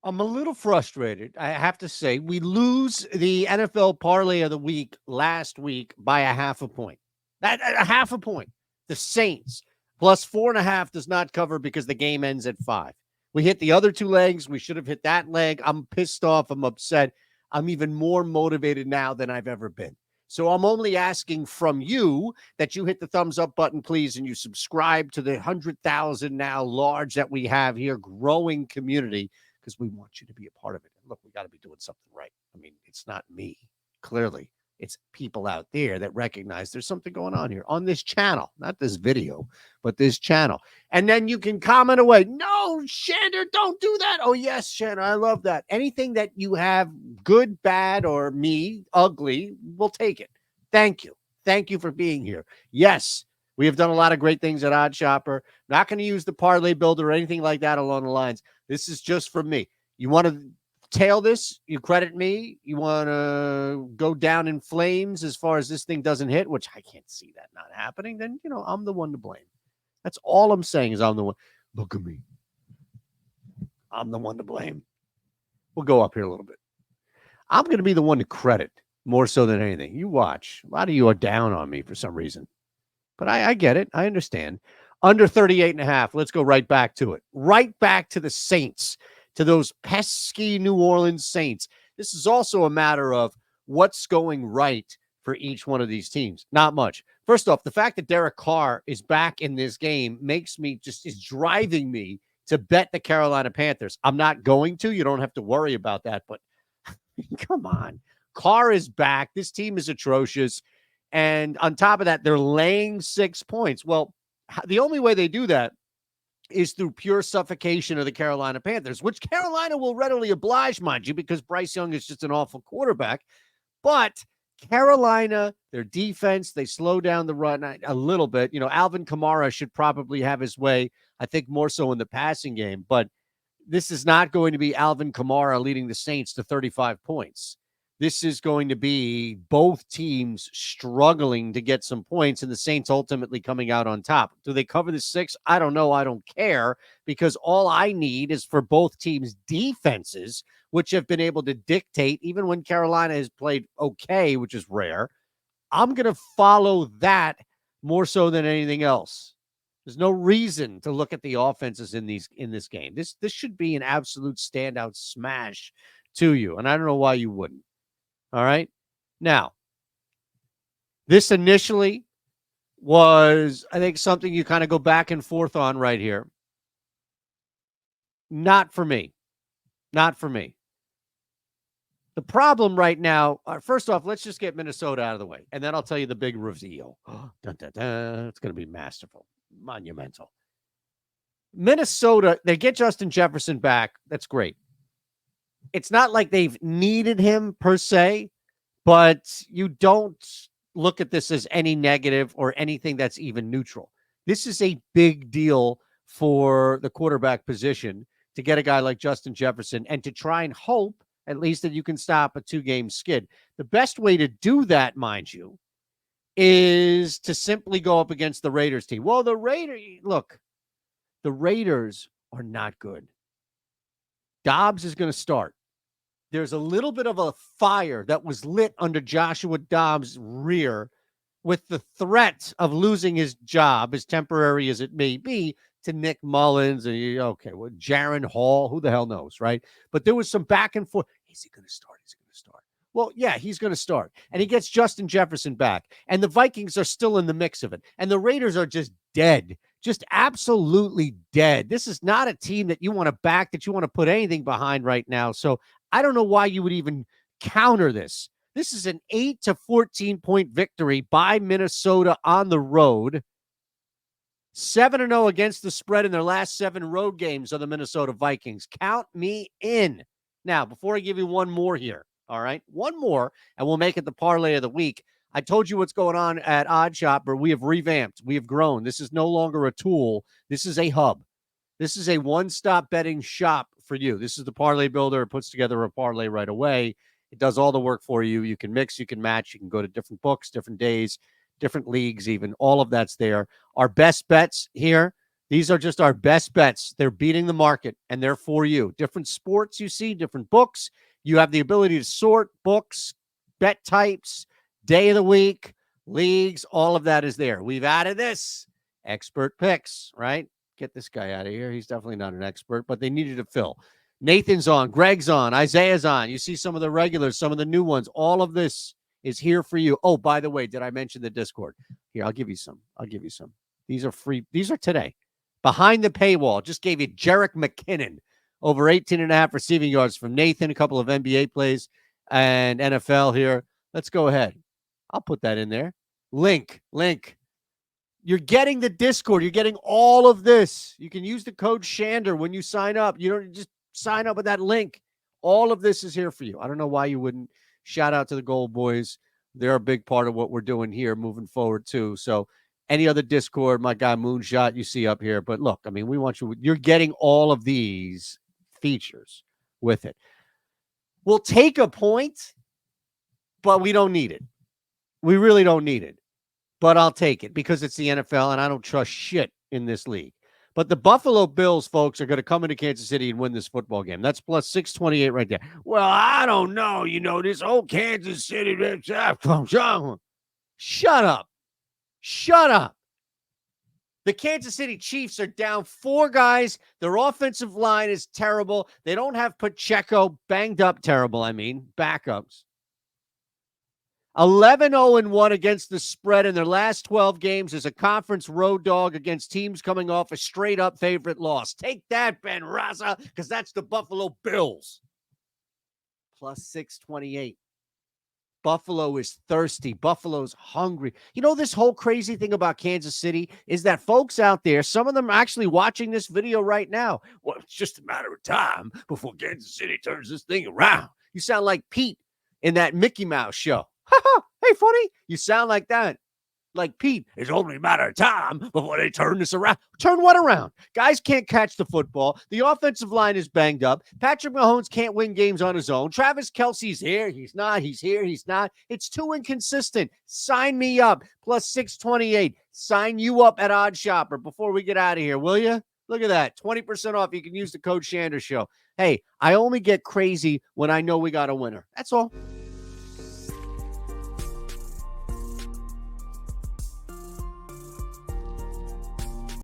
I'm a little frustrated. I have to say, we lose the NFL Parlay of the Week last week by a half a point. That a half a point. The Saints plus 4.5 does not cover because the game ends at 5. We hit the other two legs. We should have hit that leg. I'm pissed off. I'm upset. I'm even more motivated now than I've ever been. So I'm only asking from you that you hit the thumbs up button, please, and you subscribe to the 100,000 now large that we have here, growing community, because we want you to be a part of it. And look, we got to be doing something right. I mean, it's not me, clearly. It's people out there that recognize there's something going on here on this channel, not this video, but this channel. And then you can comment away. No, Shander, don't do that. Oh, yes, Shander, I love that. Anything that you have, good, bad, or me, ugly, we'll take it. Thank you. Thank you for being here. Yes, we have done a lot of great things at Odd Shopper. Not going to use the parlay builder or anything like that along the lines. This is just for me. You want to tail this? You credit me. You want to go down in flames as far as this thing doesn't hit, which I can't see that not happening. Then, I'm the one to blame. That's all I'm saying is I'm the one. Look at me. I'm the one to blame. We'll go up here a little bit. I'm going to be the one to credit more so than anything. You watch. A lot of you are down on me for some reason. But I get it. I understand. Under 38.5. Let's go right back to it. Right back to the Saints, to those pesky New Orleans Saints. This is also a matter of what's going right for each one of these teams. Not much. First off, the fact that Derek Carr is back in this game is driving me to bet the Carolina Panthers. I'm not going to. You don't have to worry about that. But come on. Carr is back. This team is atrocious. And on top of that, they're laying 6 points. Well, the only way they do that is through pure suffocation of the Carolina Panthers, which Carolina will readily oblige, mind you, because Bryce Young is just an awful quarterback. But Carolina, their defense, they slow down the run a little bit. Alvin Kamara should probably have his way, I think, more so in the passing game. But this is not going to be Alvin Kamara leading the Saints to 35 points. This is going to be both teams struggling to get some points and the Saints ultimately coming out on top. Do they cover the 6? I don't know. I don't care, because all I need is for both teams' defenses, which have been able to dictate, even when Carolina has played okay, which is rare. I'm going to follow that more so than anything else. There's no reason to look at the offenses in this game. This should be an absolute standout smash to you, and I don't know why you wouldn't. All right. Now, this initially was, I think, something you kind of go back and forth on right here. Not for me. Not for me. The problem right now, first off, let's just get Minnesota out of the way, and then I'll tell you the big reveal. Dun, dun, dun. It's going to be masterful, monumental. Minnesota, they get Justin Jefferson back. That's great. It's not like they've needed him per se, but you don't look at this as any negative or anything that's even neutral. This is a big deal for the quarterback position to get a guy like Justin Jefferson and to try and hope at least that you can stop a 2-game skid. The best way to do that, mind you, is to simply go up against the Raiders team. Well, the Raiders are not good. Dobbs is going to start. There's a little bit of a fire that was lit under Joshua Dobbs' rear with the threat of losing his job, as temporary as it may be, to Nick Mullins. And Jaron Hall, who the hell knows, right? But there was some back and forth. Is he going to start? Is he going to start? Well, yeah, he's going to start. And he gets Justin Jefferson back. And the Vikings are still in the mix of it. And the Raiders are just dead. Just absolutely dead. This is not a team that you want to back, that you want to put anything behind right now. So I don't know why you would even counter this. This is an 8 to 14 point victory by Minnesota on the road. 7-0 against the spread in their last 7 road games of the Minnesota Vikings. Count me in. Now, before I give you one more here, all right? One more, and we'll make it the parlay of the week. I told you what's going on at Odd Shopper. We have revamped. We have grown. This is no longer a tool. This is a hub. This is a one-stop betting shop for you. This is the parlay builder. It puts together a parlay right away. It does all the work for you. You can mix, you can match, you can go to different books, different days, different leagues even. All of that's there. Our best bets here, These are just our best bets. They're beating the market, and they're for you. Different sports you see, different books. You have the ability to sort books, bet types, day of the week, leagues. All of that is there. We've added this expert picks, right? Get this guy out of here. He's definitely not an expert, but they needed to fill. Nathan's on, Greg's on, Isaiah's on. You see some of the regulars, some of the new ones. All of this is here for you. Oh, by the way, did I mention the Discord? Here, I'll give you some. These are free. These are today. Behind the paywall, just gave you Jerick McKinnon, over 18.5 receiving yards from Nathan, a couple of NBA plays and NFL here. Let's go ahead. I'll put that in there. Link. You're getting the Discord. You're getting all of this. You can use the code Shander when you sign up. You don't just sign up with that link. All of this is here for you. I don't know why you wouldn't. Shout out to the Gold Boys. They're a big part of what we're doing here moving forward, too. So, any other Discord, my guy Moonshot, you see up here. But look, I mean, we want you. You're getting all of these features with it. We'll take a point, but we don't need it. We really don't need it. But I'll take it because it's the NFL, and I don't trust shit in this league. But the Buffalo Bills, folks, are going to come into Kansas City and win this football game. That's plus 628 right there. Well, I don't know. You know, this whole Kansas City. Shut up. The Kansas City Chiefs are down 4 guys. Their offensive line is terrible. They don't have Pacheco, banged up terrible, backups. 11-0-1 against the spread in their last 12 games as a conference road dog against teams coming off a straight-up favorite loss. Take that, Ben Raza, because that's the Buffalo Bills. Plus 628. Buffalo is thirsty. Buffalo's hungry. You know, this whole crazy thing about Kansas City is that folks out there, some of them are actually watching this video right now. Well, it's just a matter of time before Kansas City turns this thing around. You sound like Pete in that Mickey Mouse show. Hey, funny. You sound like that. Like Pete. It's only a matter of time before they turn this around. Turn what around? Guys can't catch the football. The offensive line is banged up. Patrick Mahomes can't win games on his own. Travis Kelce's here. He's not. He's here. He's not. It's too inconsistent. Sign me up. Plus 628. Sign you up at Odd Shopper before we get out of here, will you? Look at that. 20% off. You can use the code Shander Show. Hey, I only get crazy when I know we got a winner. That's all.